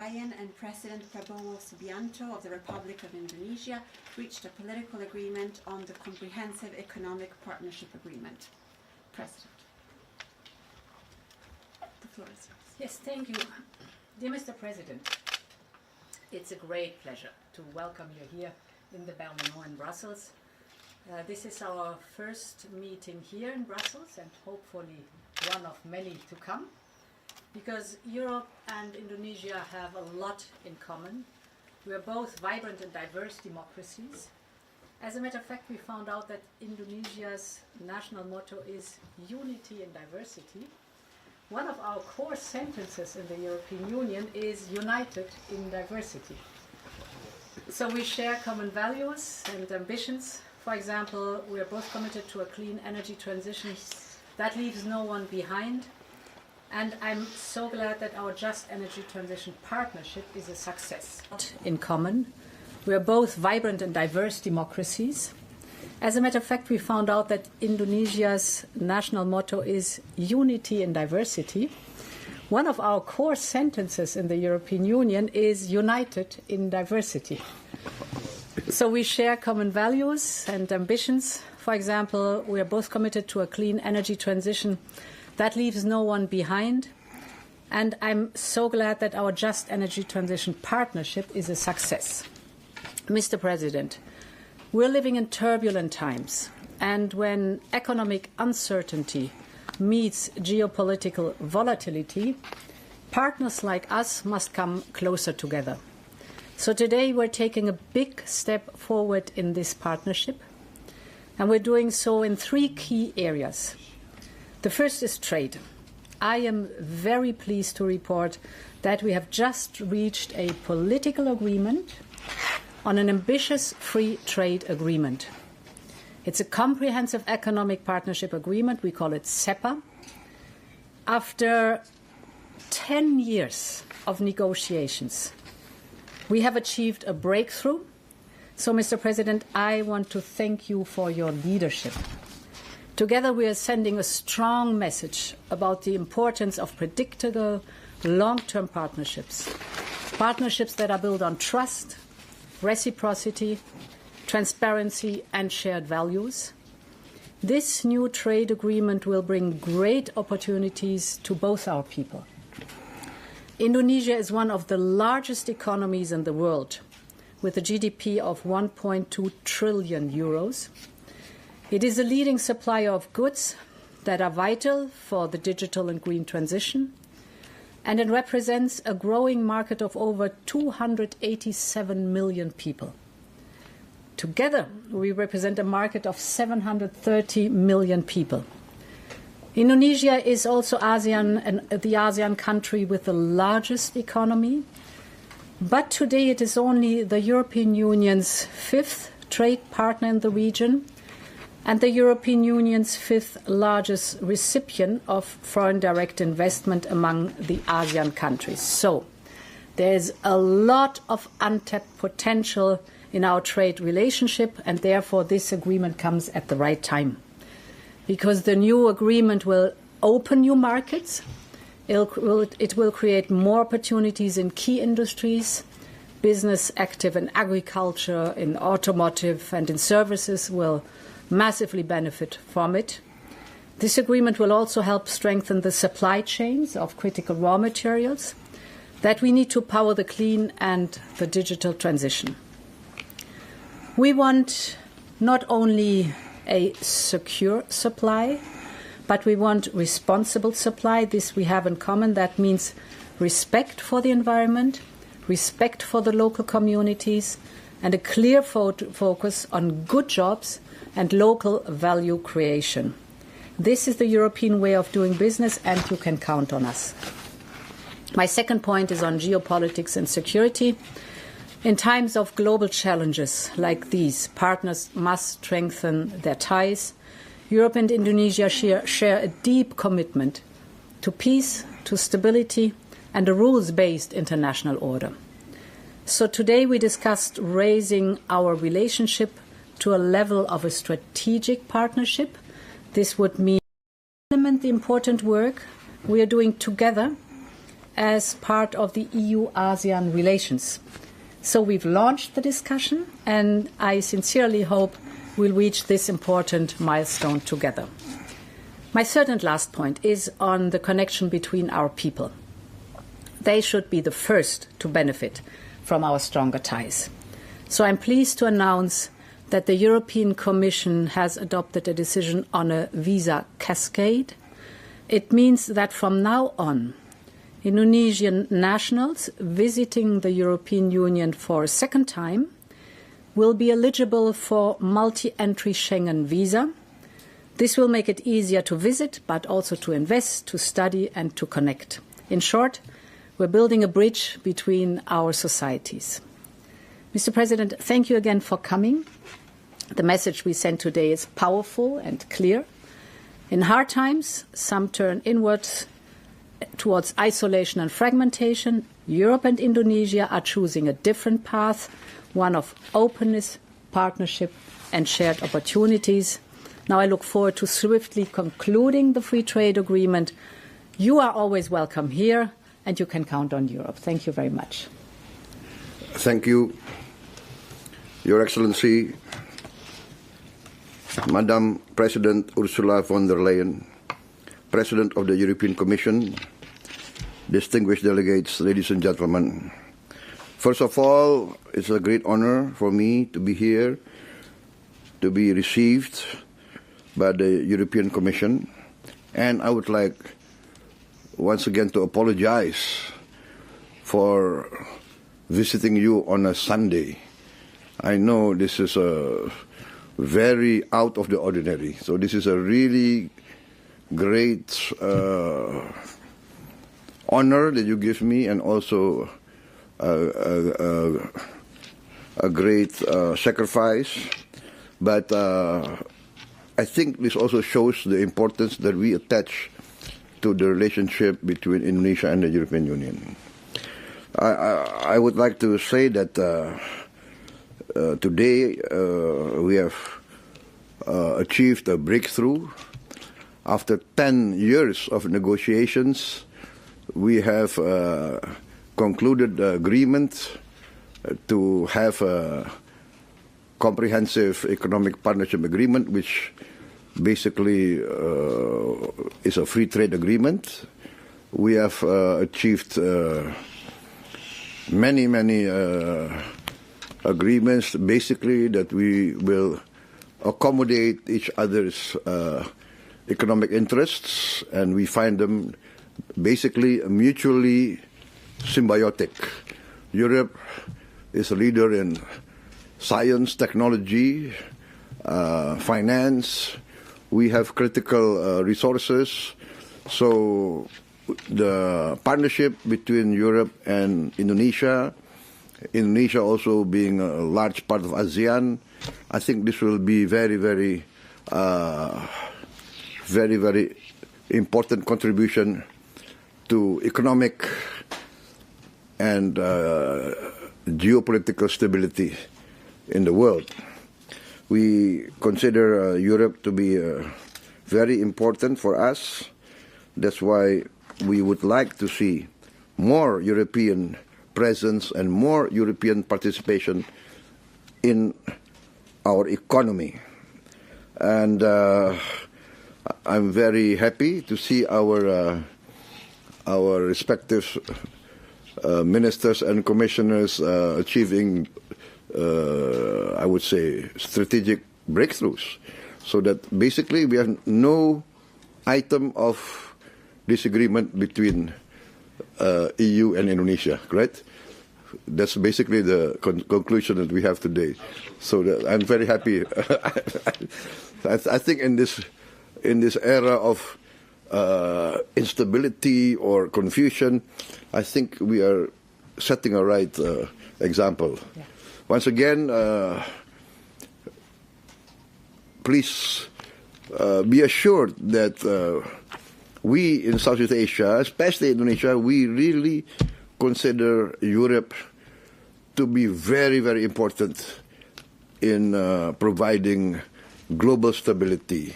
Leyen and President Prabowo Subianto of the Republic of Indonesia reached a political agreement on the Comprehensive Economic Partnership Agreement. President, the floor is yours. Yes, thank you. Dear Mr. President, it's a great pleasure to welcome you here in the Parlement in Brussels. This is our first meeting here in Brussels and hopefully one of many to come, because Europe and Indonesia have a lot in common. We are both vibrant and diverse democracies. As a matter of fact, we found out that Indonesia's national motto is unity in diversity. One of our core sentences in the European Union is united in diversity. So we share common values and ambitions. For example, we are both committed to a clean energy transition that leaves no one behind. And I'm so glad that our Just Energy Transition Partnership is a success. In common, we are both vibrant and diverse democracies. As a matter of fact, we found out that Indonesia's national motto is unity in diversity. One of our core sentences in the European Union is united in diversity. So we share common values and ambitions. For example, we are both committed to a clean energy transition that leaves no one behind. And I'm so glad that our Just Energy Transition Partnership is a success. Mr. President, we're living in turbulent times, and when economic uncertainty meets geopolitical volatility, partners like us must come closer together. So today we're taking a big step forward in this partnership, and we're doing so in three key areas. The first is trade. I am very pleased to report that we have just reached a political agreement on an ambitious free trade agreement. It's a comprehensive economic partnership agreement. We call it CEPA. After 10 years of negotiations, we have achieved a breakthrough. So, Mr. President, I want to thank you for your leadership. Together, we are sending a strong message about the importance of predictable, long-term partnerships. Partnerships that are built on trust, reciprocity, transparency, and shared values. This new trade agreement will bring great opportunities to both our people. Indonesia is one of the largest economies in the world, with a GDP of 1.2 trillion euros. It is a leading supplier of goods that are vital for the digital and green transition, and it represents a growing market of over 287 million people. Together, we represent a market of 730 million people. Indonesia is also the ASEAN country with the largest economy, but today it is only the European Union's fifth trade partner in the region and the European Union's fifth largest recipient of foreign direct investment among the ASEAN countries. So there is a lot of untapped potential in our trade relationship, and therefore this agreement comes at the right time, because the new agreement will open new markets. It will create more opportunities in key industries. Business active in agriculture, in automotive, and in services will massively benefit from it. This agreement will also help strengthen the supply chains of critical raw materials that we need to power the clean and the digital transition. We want not only a secure supply, but we want responsible supply. This we have in common. That means respect for the environment, respect for the local communities, and a clear focus on good jobs and local value creation. This is the European way of doing business, and you can count on us. My second point is on geopolitics and security. In times of global challenges like these, partners must strengthen their ties. Europe and Indonesia share a deep commitment to peace, to stability, and a rules-based international order. So today we discussed raising our relationship to a level of a strategic partnership. This would mean implement the important work we are doing together as part of the EU-ASEAN relations. So we've launched the discussion, and I sincerely hope we'll reach this important milestone together. My third and last point is on the connection between our people. They should be the first to benefit from our stronger ties. So I'm pleased to announce that the European Commission has adopted a decision on a visa cascade. It means that from now on, Indonesian nationals visiting the European Union for a second time will be eligible for multi-entry Schengen visa. This will make it easier to visit, but also to invest, to study, and to connect. In short, we're building a bridge between our societies. Mr. President, thank you again for coming. The message we sent today is powerful and clear. In hard times, some turn inwards towards isolation and fragmentation. Europe and Indonesia are choosing a different path, one of openness, partnership, and shared opportunities. Now I look forward to swiftly concluding the free trade agreement. You are always welcome here, and you can count on Europe. Thank you very much. Thank you, Your Excellency, Madam President Ursula von der Leyen, President of the European Commission, distinguished delegates, ladies and gentlemen. First of all, it's a great honor for me to be here, to be received by the European Commission, and I would like once again to apologize for visiting you on a Sunday. I know this is a very out of the ordinary, so this is a really great honor that you give me, and also a great sacrifice. But I think this also shows the importance that we attach to the relationship between Indonesia and the European Union. I would like to say that today we have achieved a breakthrough. After 10 years of negotiations, we have concluded the agreement to have a comprehensive economic partnership agreement, which basically is a free trade agreement. We have achieved many agreements, basically that we will accommodate each other's economic interests, and we find them basically mutually symbiotic. Europe is a leader in science, technology, finance. We have critical resources. So the partnership between Europe and Indonesia, Indonesia also being a large part of ASEAN, I think this will be very important contribution to economic and geopolitical stability in the world. We consider Europe to be very important for us. That's why we would like to see more European presence and more European participation in our economy. And I'm very happy to see our respective ministers and commissioners achieving, I would say, strategic breakthroughs. So that basically we have no item of disagreement between EU and Indonesia, correct? That's basically the conclusion that we have today. So I'm very happy. I think in this era of instability or confusion, I think we are setting a right example. Yeah. Once again, please be assured that we in Southeast Asia, especially Indonesia, we really consider Europe to be very important in providing global stability.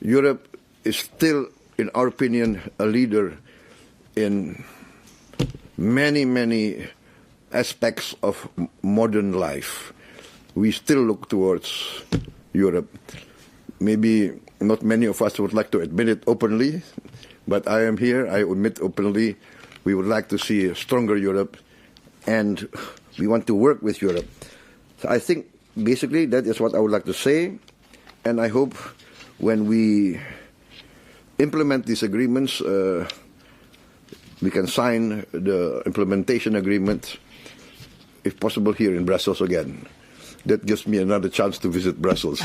Europe is still, in our opinion, a leader in many aspects of modern life, we still look towards Europe. Maybe not many of us would like to admit it openly, but I am here, I admit openly, we would like to see a stronger Europe, and we want to work with Europe. So I think basically that is what I would like to say, and I hope when we implement these agreements, we can sign the implementation agreement, if possible, here in Brussels again. That gives me another chance to visit Brussels.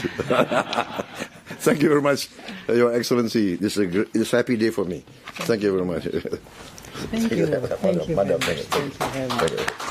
Thank you very much, Your Excellency. This is a happy day for me. Thank you very much. Thank you. Thank you. Madam, Thank you very much.